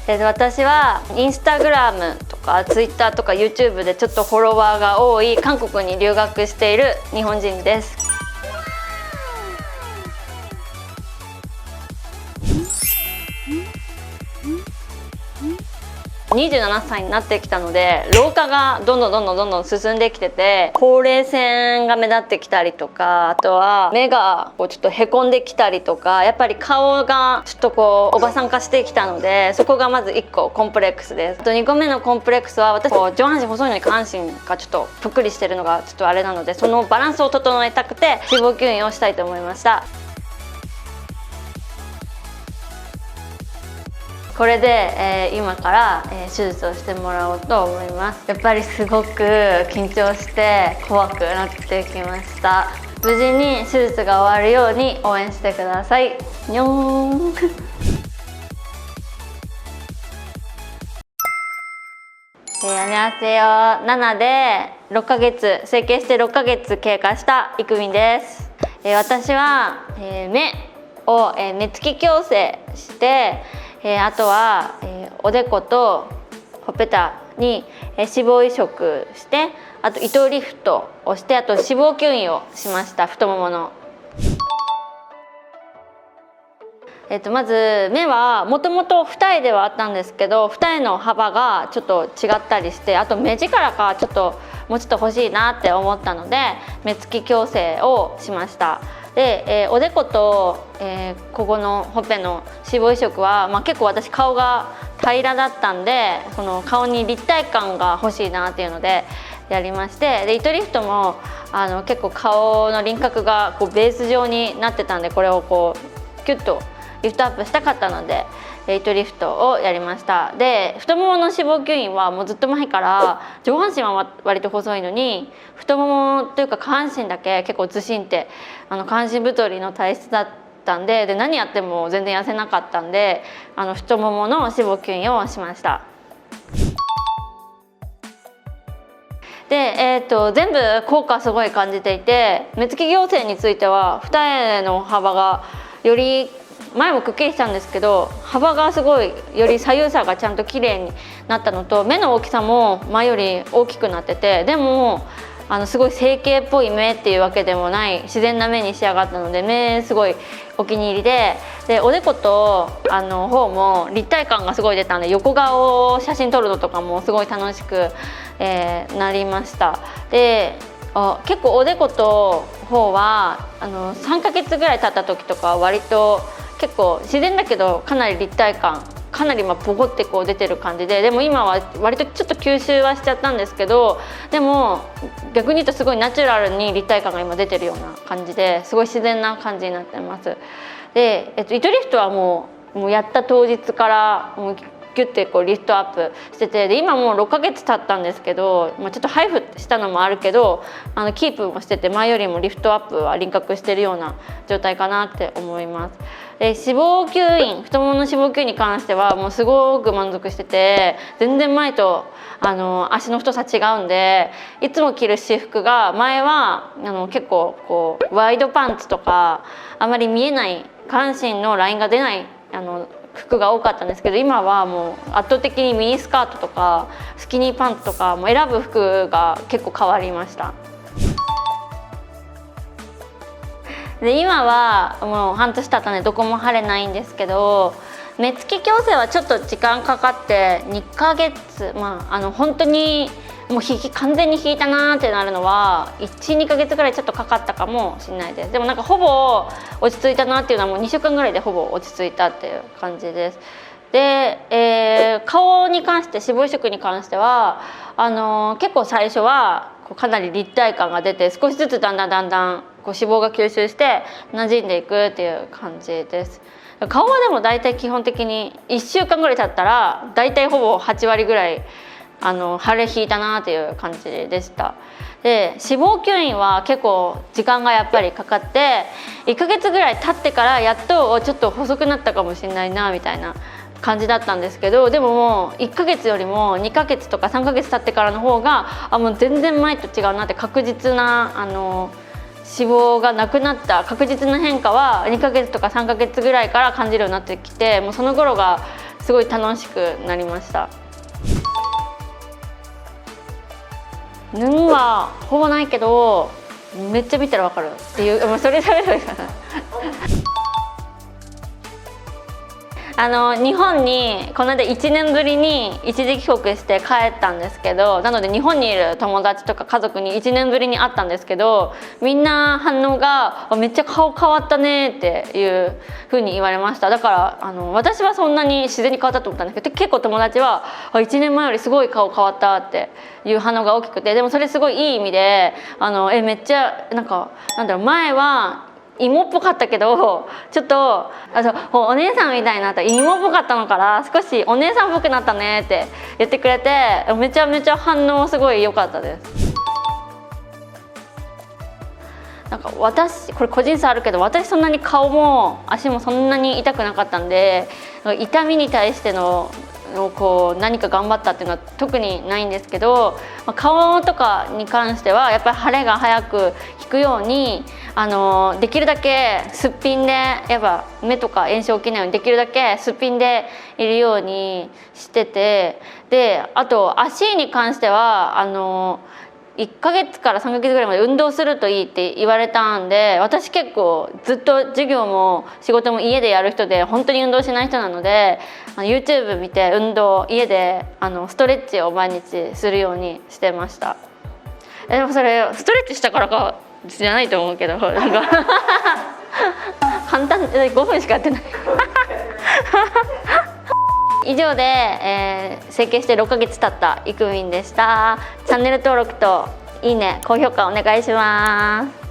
私はインスタグラムとかツイッターとか YouTube でちょっとフォロワーが多い韓国に留学している日本人です。27歳になってきたので老化がどんどん進んできてて、ほうれい線が目立ってきたりとか、あとは目がこうちょっとへこんできたりとか、やっぱり顔がちょっとこうおばさん化してきたので、そこがまず1個コンプレックスです。あと2個目のコンプレックスは、私こう上半身細いのに下半身がちょっとぷっくりしてるのがちょっとあれなので、そのバランスを整えたくて脂肪吸引をしたいと思いました。これで、今から、手術をしてもらおうと思います。やっぱりすごく緊張して怖くなってきました。無事に手術が終わるように応援してください。にょーん안녕하세요。7で6ヶ月、整形して6ヶ月経過したイクミンです。私は、目を、目つき矯正して、あとは、おでことほっぺたに、脂肪移植して、あと糸リフトをして、あと脂肪吸引をしました。太ももの。まず目はもともと二重ではあったんですけど、二重の幅がちょっと違ったりして、あと目力がちょっともうちょっと欲しいなって思ったので目つき矯正をしました。で、おでこと、ここのほっぺの脂肪移植は、結構私顔が平らだったんで、その顔に立体感が欲しいなっていうのでやりまして、で糸リフトも結構顔の輪郭がこうベース状になってたんで、これをこうキュッとリフトアップしたかったので糸リフトをやりました。で太ももの脂肪吸引はもうずっと前から、上半身は割と細いのに太ももというか下半身だけ結構ずしんって下半身太りの体質だったんで、何やっても全然痩せなかったんで、太ももの脂肪吸引をしました。で、全部効果すごい感じていて、目つき矯正については二重の幅がより前もくっきりしたんですけど、幅がすごいより左右差がちゃんと綺麗になったのと、目の大きさも前より大きくなってて、でもすごい整形っぽい目っていうわけでもない自然な目に仕上がったので、目すごいお気に入りで、おでこと方も立体感がすごい出たんで、横顔を写真撮るのとかもすごい楽しく、なりました。で結構おでこと方は3ヶ月ぐらい経った時とか割と結構自然だけどかなり立体感、かなりボコってこう出てる感じで、でも今は割とちょっと吸収はしちゃったんですけど、でも逆に言うとすごいナチュラルに立体感が今出てるような感じで、すごい自然な感じになってます。で、糸リフトはもうやった当日からもうギュッてこうリフトアップしてて、で今もう6ヶ月経ったんですけど、ちょっとハイフしたのもあるけどキープもしてて、前よりもリフトアップは輪郭してるような状態かなって思います。で脂肪吸引、太ももの脂肪吸引に関してはもうすごく満足してて、全然前と足の太さ違うんで、いつも着る私服が前は結構こうワイドパンツとかあまり見えない下半身のラインが出ない服が多かったんですけど、今はもう圧倒的にミニスカートとかスキニーパンツとかも選ぶ服が結構変わりました。で今はもう半年経ったのでどこも腫れないんですけど、目つき矯正はちょっと時間かかって2ヶ月、本当にもう完全に引いたなーってなるのは 1,2 ヶ月ぐらいちょっとかかったかもしれないです。でもほぼ落ち着いたなっていうのはもう2週間ぐらいでほぼ落ち着いたっていう感じです。で、顔に関して、脂肪移植に関しては結構最初はかなり立体感が出て、少しずつだんだんこう脂肪が吸収して馴染んでいくっていう感じです。顔はでも大体基本的に1週間ぐらい経ったら大体ほぼ8割ぐらい腫れ引いたなっていう感じでした。で脂肪吸引は結構時間がやっぱりかかって、1ヶ月ぐらい経ってからやっとちょっと細くなったかもしれないなみたいな感じだったんですけど、でももう1ヶ月よりも2ヶ月とか3ヶ月経ってからの方がもう全然前と違うなって、確実な脂肪がなくなった確実な変化は2ヶ月とか3ヶ月ぐらいから感じるようになってきて、もうその頃がすごい楽しくなりました。ヌンはほぼないけどめっちゃ見たらわかるっていう、それ食べればいいかな。日本にこの間1年ぶりに一時帰国して帰ったんですけど、なので日本にいる友達とか家族に1年ぶりに会ったんですけど、みんな反応が「めっちゃ顔変わったね」っていう風に言われました。だから私はそんなに自然に変わったと思ったんですけど、結構友達は「1年前よりすごい顔変わった」っていう反応が大きくて、でもそれすごいいい意味でめっちゃなんだろう、前は芋っぽかったけどちょっとお姉さんみたいになった、芋っぽかったのから少しお姉さんっぽくなったねって言ってくれて、めちゃめちゃ反応すごい良かったです。なんか私これ個人差あるけど、私そんなに顔も足もそんなに痛くなかったんで、痛みに対しての何か頑張ったっていうのは特にないんですけど、顔とかに関してはやっぱり腫れが早く引くようにできるだけすっぴんで、やっぱ目とか炎症起きないようにできるだけすっぴんでいるようにしてて、であと足に関しては1ヶ月から3ヶ月ぐらいまで運動するといいって言われたんで、私結構ずっと授業も仕事も家でやる人で本当に運動しない人なので、YouTube 見て家でストレッチを毎日するようにしてました。でもそれストレッチしたからかじゃないと思うけど、なんか簡単で5分しかやってない以上で、整形して6ヶ月経ったいくみんでした。チャンネル登録といいね、高評価お願いします。